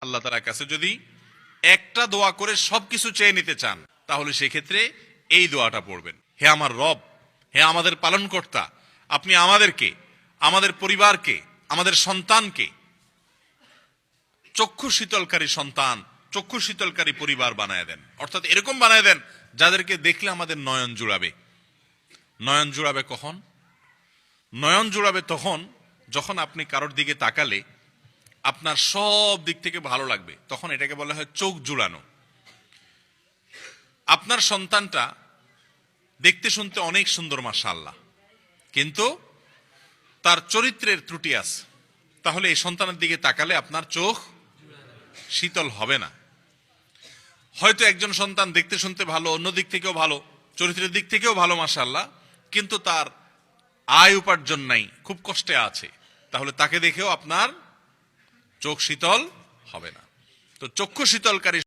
আল্লাহ তাআলার কাছে যদি একটা দোয়া করে সবকিছু চেয়ে নিতে চান, তাহলে সেক্ষেত্রে এই দোয়াটা পড়বেন। হে আমার রব, হে আমাদের পালনকর্তা, আপনি আমাদেরকে, আমাদের পরিবারকে, আমাদের সন্তানকে চক্ষু শীতলকারী সন্তান, চক্ষু শীতলকারী পরিবার বানায় দেন। অর্থাৎ এরকম বানায় দেন যাদেরকে দেখলে আমাদের নয়ন জুড়াবে। নয়ন জুড়াবে কখন? নয়ন জুড়াবে তখন যখন আপনি কারোর দিকে তাকালে আপনার সব দিক থেকে ভালো লাগবে, তখন এটাকে বলা হয় চোখ জুড়ানো। আপনার সন্তানটা দেখতে শুনতে অনেক সুন্দর মাশাআল্লাহ, কিন্তু তার চরিত্রের ত্রুটি আছে, তাহলে এই সন্তানের দিকে তাকালে আপনার চোখ শীতল হবে না। হয়তো একজন সন্তান দেখতে শুনতে ভালো, অন্য দিক থেকেও ভালো, চরিত্রের দিক থেকেও ভালো মাশাআল্লাহ, কিন্তু তার আয় উপার্জন নাই, খুব কষ্টে আছে, তাহলে তাকে দেখেও আপনার চোখ শীতল হবে না। তো চক্ষু শীতলকারী